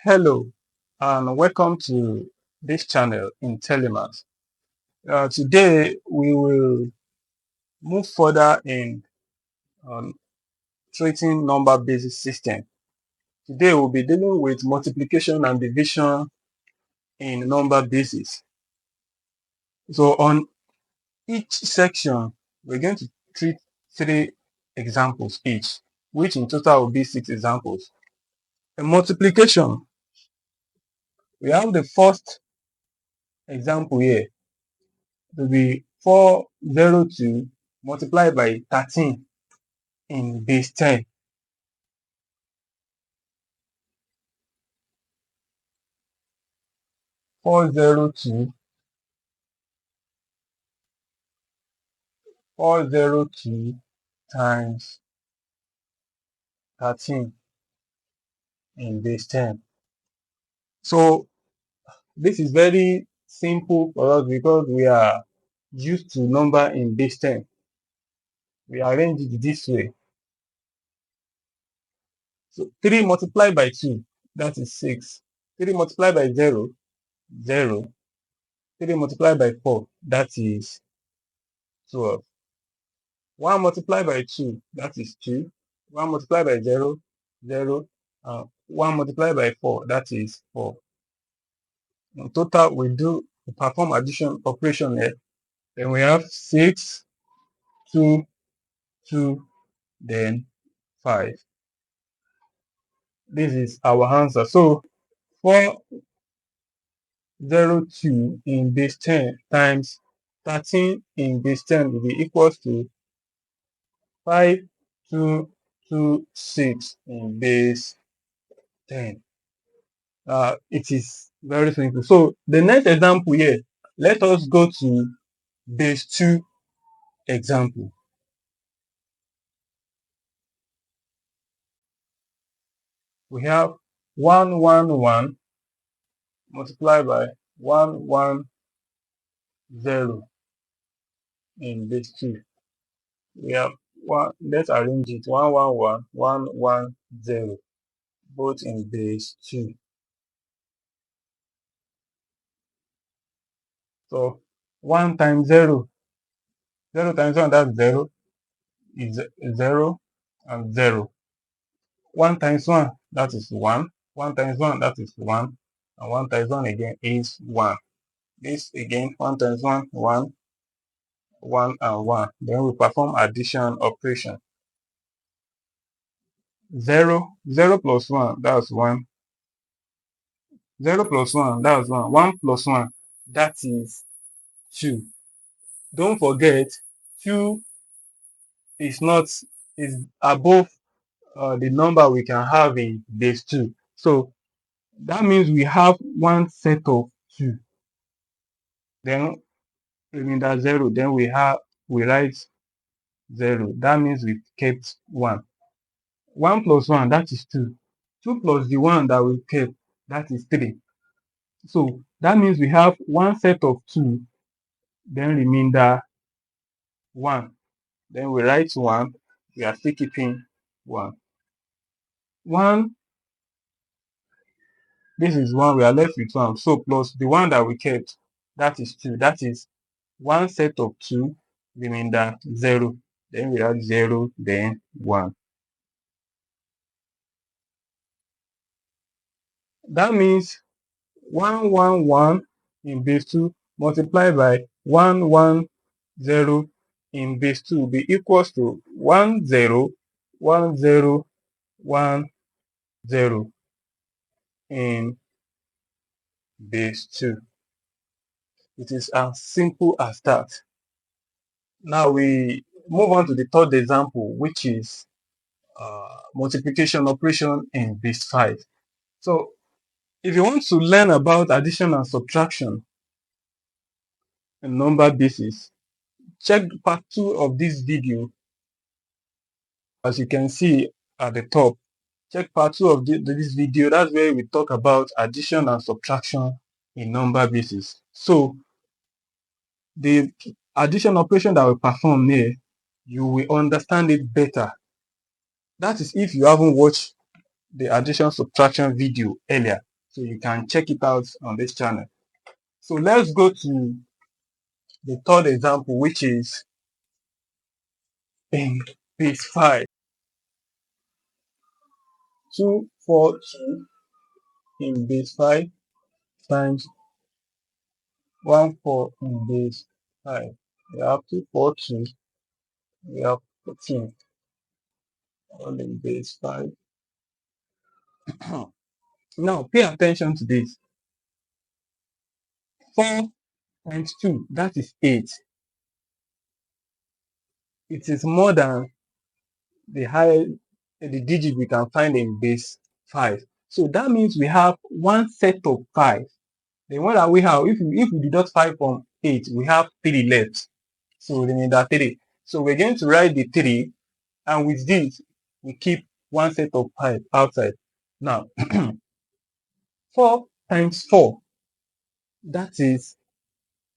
Hello and welcome to this channel IntelliMaths. Today we will move further in treating number basis system. Today we'll be dealing with multiplication and division in number basis. So on each section we're going to treat 3 examples each, which in total will be 6 examples. In multiplication, we have the first example here to be 402 multiplied by 13 in base 10. 402 times 13 in base 10. So this is very simple for us because we are used to number in base 10. We arrange it this way. So 3 multiplied by 2, that is 6. 3 multiplied by 0, 0. 3 multiplied by 4, that is 12. 1 multiplied by 2, that is 2. 1 multiplied by 0, 0. 1 multiplied by 4, that is 4. In total, we perform addition operation here. Then we have 6, 2, 2, then 5. This is our answer. So 402 in base 10 times 13 in base 10 will be equals to 5226 in base 10. It is very simple. So the next example here, let us go to base 2 example. We have 111 multiplied by 110 in base 2. We have let's arrange it 111, 110, both in base 2. So 1 times 0, 0 times 1, that's 0, is 0 and 0. 1 times 1, that is 1. 1 times 1, that is 1. And 1 times 1 again is 1. This again, 1 times 1, 1, 1 and 1. Then we perform addition operation. 0, 0 plus 1, that's 1. 0 plus 1, that's 1. 1 plus 1, that is 2. Don't forget, 2 is above the number we can have in base 2. So that means we have one set of 2. Then remainder 0. Then we write 0. That means we kept 1. 1 plus 1, that is 2. 2 plus the 1 that we kept, that is 3. So that means we have one set of 2, then remainder 1. Then we write 1. We are still keeping 1. 1, this is 1. We are left with 1. So plus the 1 that we kept, that is 2. That is one set of 2, remainder 0. Then we add 0, then 1. That means 111 in base 2 multiplied by 110 in base 2 will be equals to 101010 in base 2. It is as simple as that. Now we move on to the third example, which is multiplication operation in base 5. So if you want to learn about addition and subtraction in number basis, check part 2 of this video. As you can see at the top, check part 2 of this video. That's where we talk about addition and subtraction in number basis. So the addition operation that we perform here, you will understand it better. That is if you haven't watched the addition subtraction video earlier. So you can check it out on this channel. So let's go to the third example, which is in base 5. 242 in base 5 times 14 in base 5. We have 242, we have 14, all in base 5. Now pay attention to this. 4 times 2, that is 8. It is more than the digit we can find in base 5. So that means we have one set of 5. The one that we have, if we deduct 5 from 8, we have 3 left. So remainder 3. So we're going to write the 3, and with this, we keep one set of 5 outside. Now, 4 times 4, that is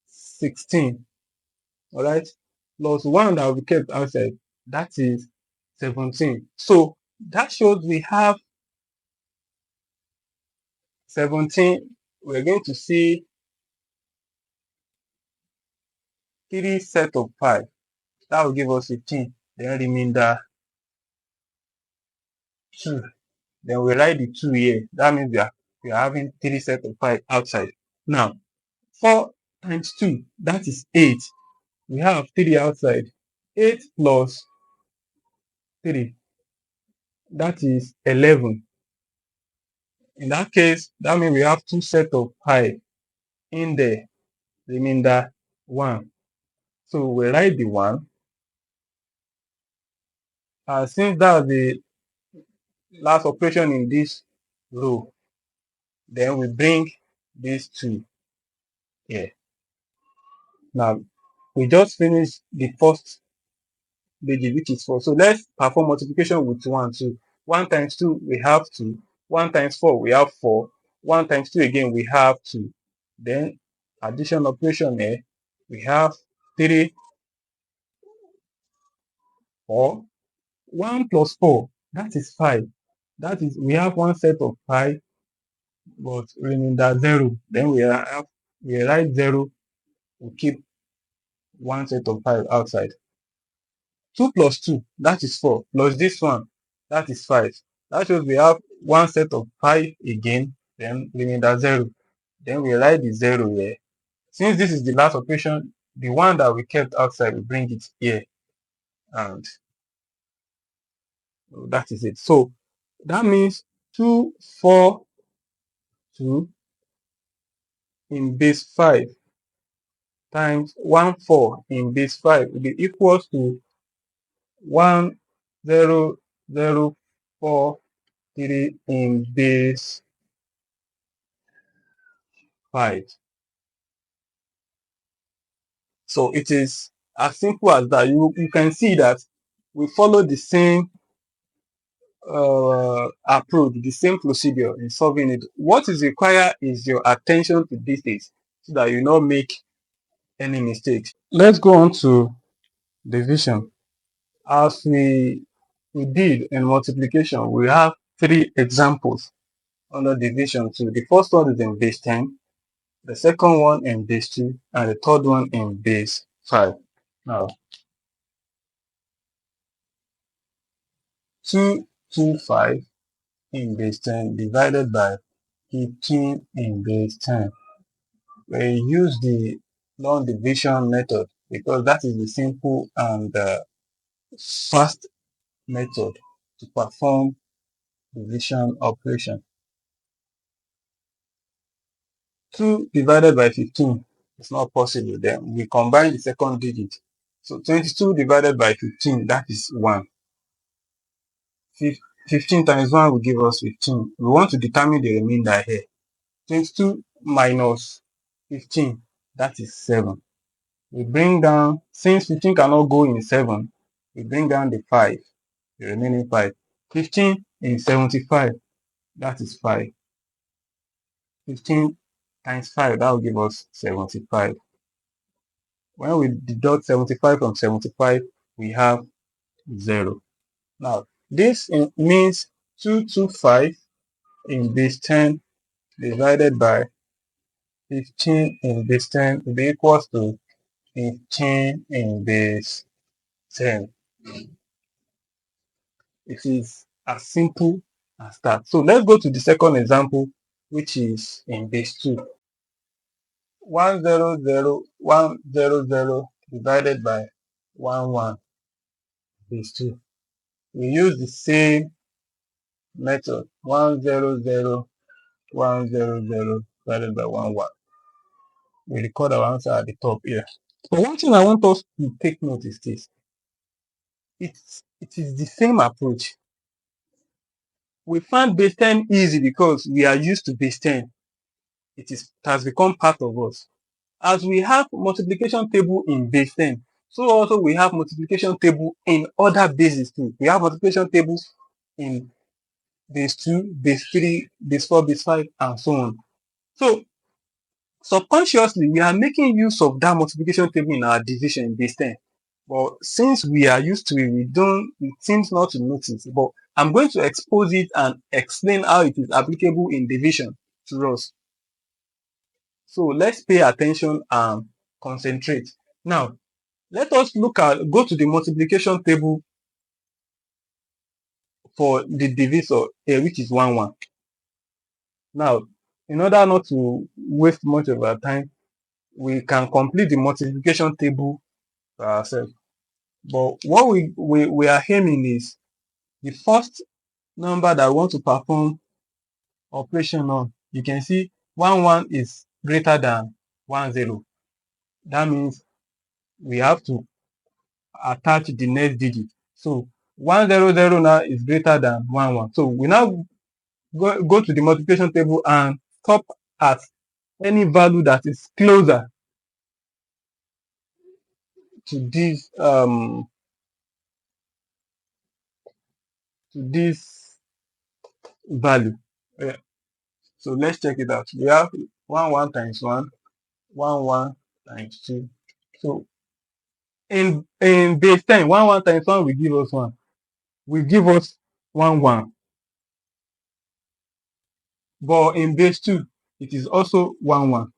16. All right? Plus 1 that we kept outside, that is 17. So that shows we have 17. We're going to see 3 set of 5. That will give us 15. Then remainder 2. Then we write the 2 here. That means we are having 3 set of 5 outside. Now, 4 times 2, that is 8. We have 3 outside. 8 plus 3, that is 11. In that case, that means we have 2 set of 5 in there. Remainder 1. So we write the 1. Since that's the last operation in this row, then we bring these 2 here. Now, we just finished the first digit, which is 4. So let's perform multiplication with 1 too. 1 times 2, we have 2. 1 times 4, we have 4. 1 times 2 again, we have 2. Then addition operation here, we have 3, 4. 1 plus 4, that is 5. That is, we have one set of 5, but remainder 0. Then we write 0, we keep one set of 5 outside. 2 plus 2, that is 4, plus this one, that is 5. That shows we have one set of 5 again, then remainder 0. Then we write the 0 here. Since this is the last operation, the one that we kept outside, we bring it here. And that is it. So that means 2, 4, 2 in base 5 times 1, 4 in base 5 will be equals to 1, 0, 0, 4, 3 in base 5. So it is as simple as that. You can see that we follow the same approach, the same procedure in solving it. What is required is your attention to details so that you not make any mistakes. Let's go on to division. As we did in multiplication, we have 3 examples under division. So the first one is in base 10, the second one in base 2, and the third one in base 5. Now, 225 in base 10 divided by 15 in base 10. We use the long division method because that is the simple and fast method to perform division operation. 2 divided by 15 is not possible. Then we combine the second digit. So 22 divided by 15, that is 1. 15 times 1 will give us 15. We want to determine the remainder here. 22 minus 15, that is 7. We bring down, since 15 cannot go in 7, we bring down the 5, the remaining 5. 15 in 75, that is 5. 15 times 5, that will give us 75. When we deduct 75 from 75, we have 0. Now, this means 225 in base 10 divided by 15 in base 10 will be equals to 15 in base 10. It is as simple as that. So let's go to the second example, which is in base 2. 100 divided by 11 base 2. We use the same method. 100 divided by 11. We record our answer at the top here. But one thing I want us to take note is this. It is the same approach. We found base 10 easy because we are used to base 10. It has become part of us. As we have multiplication table in base 10, so also we have multiplication table in other bases too. We have multiplication tables in base 2, base 3, base 4, base 5, and so on. So subconsciously, we are making use of that multiplication table in our division in base 10. But since we are used to it, it seems not to notice. But I'm going to expose it and explain how it is applicable in division to us. So let's pay attention and concentrate. Now, let us go to the multiplication table for the divisor here, which is 1, 1. Now, in order not to waste much of our time, we can complete the multiplication table for ourselves. But what we are aiming is the first number that we want to perform operation on. You can see 1, 1 is greater than 1, 0. That means we have to attach the next digit. So 100 now is greater than 1, 1. So we now go to the multiplication table and stop at any value that is closer to this value. Yeah. So let's check it out. We have 1, 1 times 1, 1, 1 times 2. So in base 10, 1, 1 times 1 will give us 1. Will give us 1, 1. But in base 2, it is also 1, 1.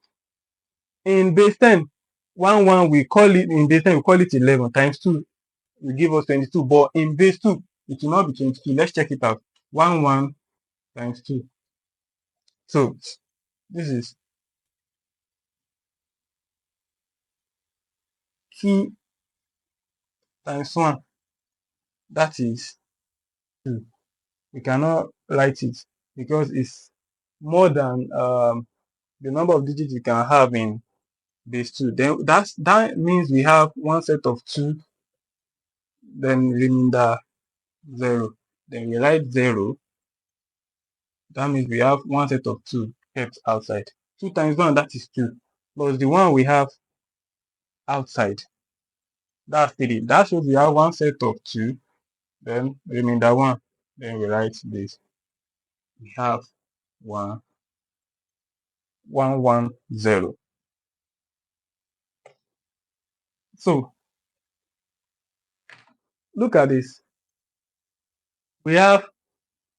In base 10, 1, 1 we call it, in base 10 we call it 11 times 2 will give us 22. But in base 2, it will not be 22. Let's check it out. 1, 1 times 2. So this is 2 times 1. That is 2. We cannot write it because it's more than the number of digits you can have in base 2. Then that means we have one set of 2, then remainder 0. Then we write 0. That means we have one set of 2 kept outside. 2 times 1, that is 2. Plus the one we have outside, that's 3. That shows we have one set of 2, then remainder 1. Then we write this. We have 1, 1, 1, 0. So look at this. We have,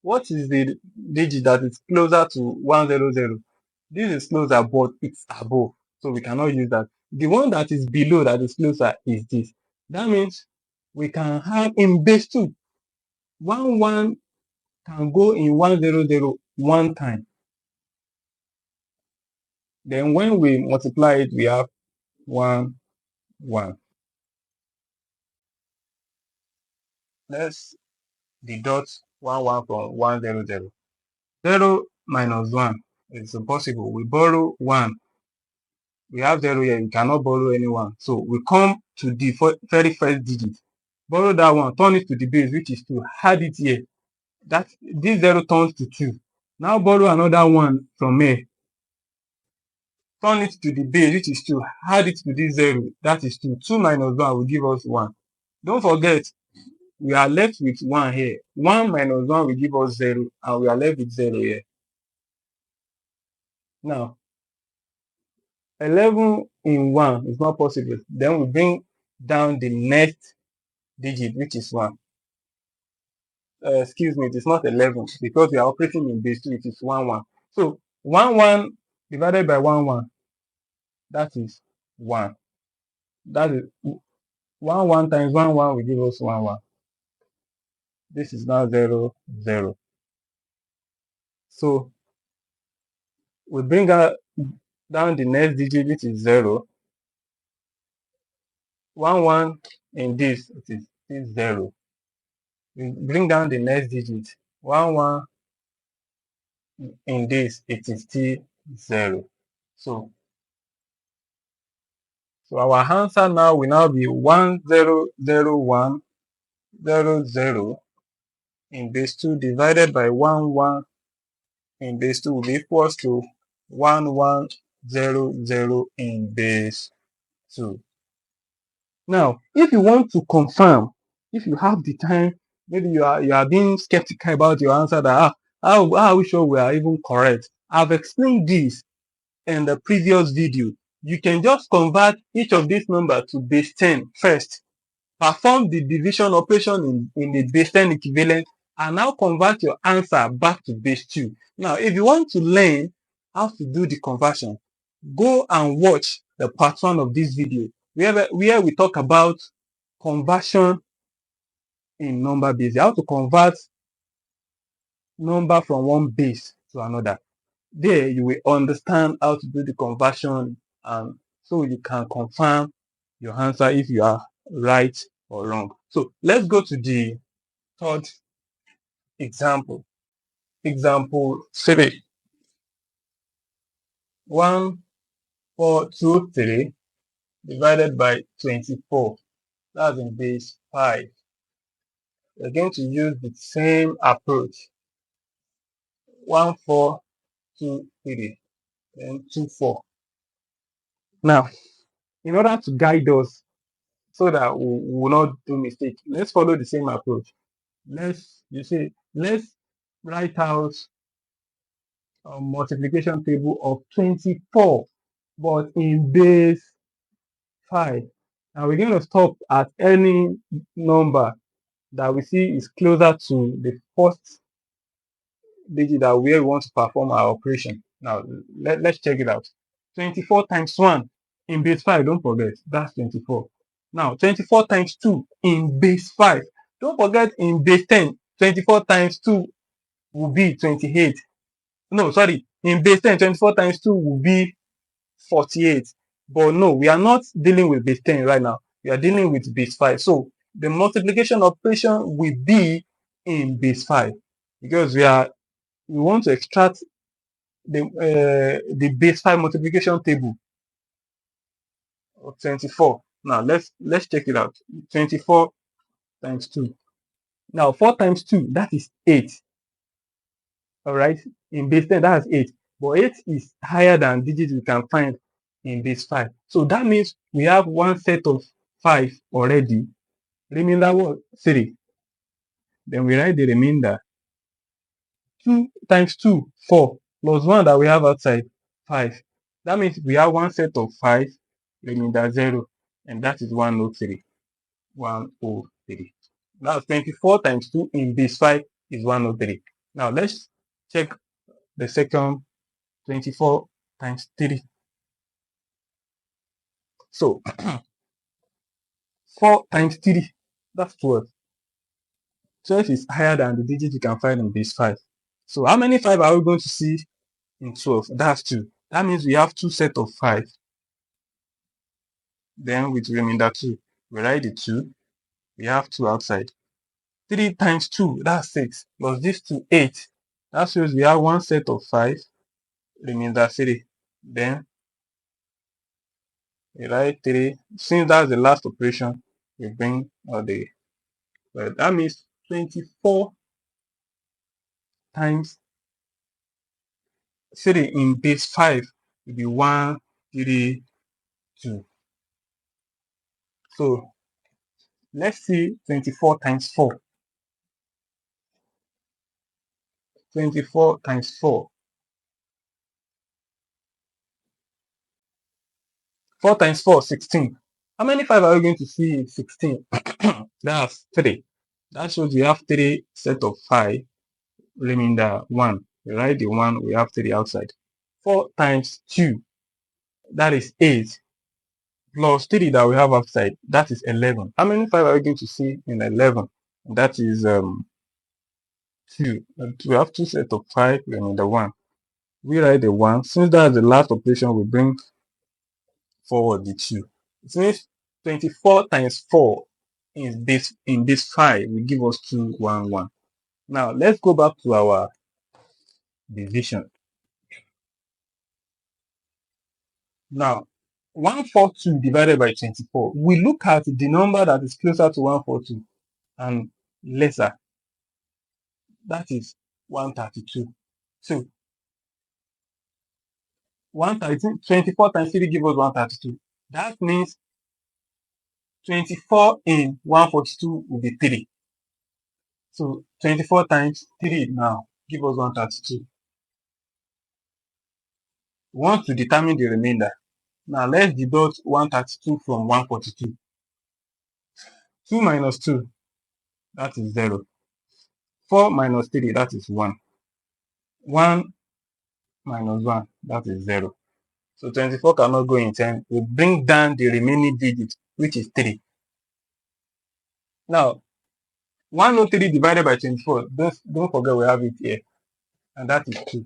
what is the digit that is closer to 100? This is closer, but it's above. So we cannot use that. The one that is below that is closer is this. That means we can have in base 2, 1, 1 can go in 100 one time. Then when we multiply it, we have 1, 1. Let's deduct 1, 1 from 100. 0 minus 1 is impossible. We borrow 1. We have 0 here. We cannot borrow any 1. So we come to the very first digit. Borrow that 1, turn it to the base, which is 2. Add it here. This 0 turns to 2. Now borrow another 1 from here. Turn it to the base, which is 2. Add it to this 0. That is 2. 2 minus 1 will give us 1. Don't forget, we are left with 1 here. 1 minus 1 will give us 0. And we are left with 0 here. Now, 11 in 1 is not possible. Then we bring down the next digit, which is 1. Excuse me, it is not 11 because we are operating in base 2. It is 1, 1. So 1 divided by 1 that is 1. That is 1 times 1 will give us 1. This is now 0. So we bring down the next digit, which is 0. 1 in this, it is 0. We bring down the next digit. 1 in this, it is still 0. So our answer now will now be 100100 in base 2 divided by 11 in base 2 will be equals to 1100 in base 2. Now, if you want to confirm, if you have the time, maybe you are being skeptical about your answer, that how are we sure we are even correct? I've explained this in the previous video. You can just convert each of these numbers to base 10 first. Perform the division operation in the base 10 equivalent, and now convert your answer back to base 2. Now, if you want to learn how to do the conversion, go and watch the part 1 of this video where we talk about conversion in number base, how to convert number from one base to another. There you will understand how to do the conversion, and so you can confirm your answer if you are right or wrong. So let's go to the third example. Example 3. 1423 divided by 24. That's in base 5. We're going to use the same approach. 1423 and 24. Now, in order to guide us so that we will not do mistake, let's follow the same approach. Let's write out a multiplication table of 24, but in base 5. Now we're going to stop at any number that we see is closer to the first digit that we want to perform our operation. Now let's check it out. 24 times 1 in base 5, don't forget, that's 24. Now 24 times 2 in base 5. Don't forget, in base 10, 24 times 2 will be 28. No, sorry, in base 10, 24 times 2 will be 48. But no, we are not dealing with base 10 right now. We are dealing with base 5. So the multiplication operation will be in base 5, because we want to extract the base 5 multiplication table of 24. Now let's check it out. 24 times 2. Now 4 times 2, that is 8. All right, in base 10, that's 8. But 8 is higher than digits we can find in base 5. So that means we have one set of 5 already. Remainder what? 3. Then we write the remainder. 2 times 2, 4. Plus 1 that we have outside, 5. That means we have one set of 5, remainder 0. And that is 103. 103. Now 24 times 2 in base 5 is 103. Now let's check the second. 24 times 3. So 4 times 3, that's 12. 12 is higher than the digit you can find in base 5. So how many 5 are we going to see in 12? That's 2. That means we have 2 sets of 5. Then with remainder 2, we write the 2. We have 2 outside. 3 times 2, that's 6. Plus this 2, 8. That shows we have one set of 5, remainder 3. Then we write 3. Since that's the last operation, we bring all the. Well, that means 24 times 3 in base 5 will be 132. So let's see 24 times 4. 24 times 4. 4 times 4, 16. How many 5 are we going to see in 16? That's 3. That shows we have 3 set of 5, remainder 1. We write the 1, we have 3 outside. 4 times 2, that is 8, plus 3 that we have outside, that is 11. How many 5 are we going to see in 11? That is 2. And we have 2 sets of 5 and the 1. We write the 1. Since that's the last operation, we bring forward the 2. It means 24 times 4 in this 5 will give us 211. Now let's go back to our division. Now 142 divided by 24. We look at the number that is closer to 142 and lesser. That is 132. So 24 times 3 gives us 132. That means 24 in 142 will be 3. So 24 times 3 now give us 132. We want to determine the remainder. Now let's deduct 132 from 142. 2 minus 2, that is 0. 4 minus 3, that is 1. 1 minus 1, that is 0. So 24 cannot go in 10. We bring down the remaining digit, which is 3. Now, 103 divided by 24, don't forget we have it here, and that is 2.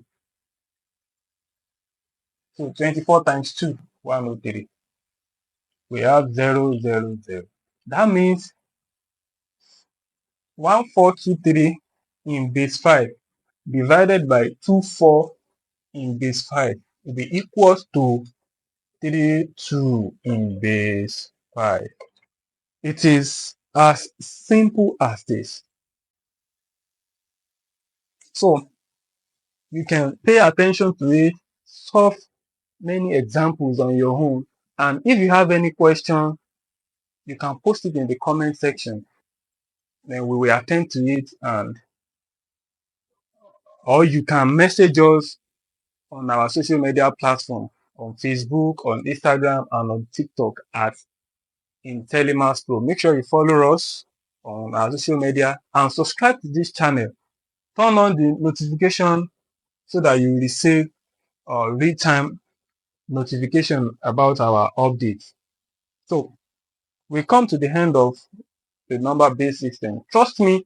So 24 times 2, 103. We have 0, 0, 0. That means 1423 in base 5 divided by 24 in base 5 will be equals to 32 in base 5. It is as simple as this. So you can pay attention to it, solve many examples on your own, and if you have any question, you can post it in the comment section. Then we will attend to it, or you can message us on our social media platform, on Facebook, on Instagram, and on TikTok at IntelliMaths Pro. Make sure you follow us on our social media and subscribe to this channel. Turn on the notification so that you receive real-time notification about our updates. So we come to the end of the number-based system. Trust me,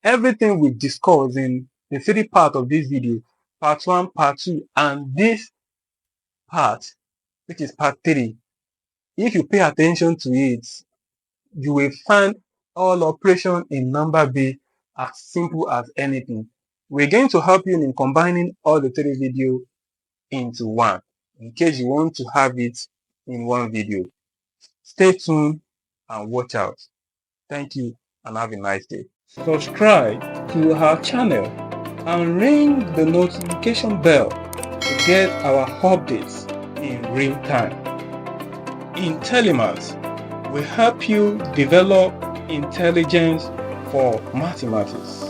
everything we discuss in the 3 parts of this video, part 1, part 2, and this part, which is part 3, if you pay attention to it, you will find all operations in number base as simple as anything. We're going to help you in combining all the 3 videos into one, in case you want to have it in one video. Stay tuned and watch out. Thank you and have a nice day. Subscribe to our channel and ring the notification bell to get our updates in real time. IntelliMaths will help you develop intelligence for mathematics.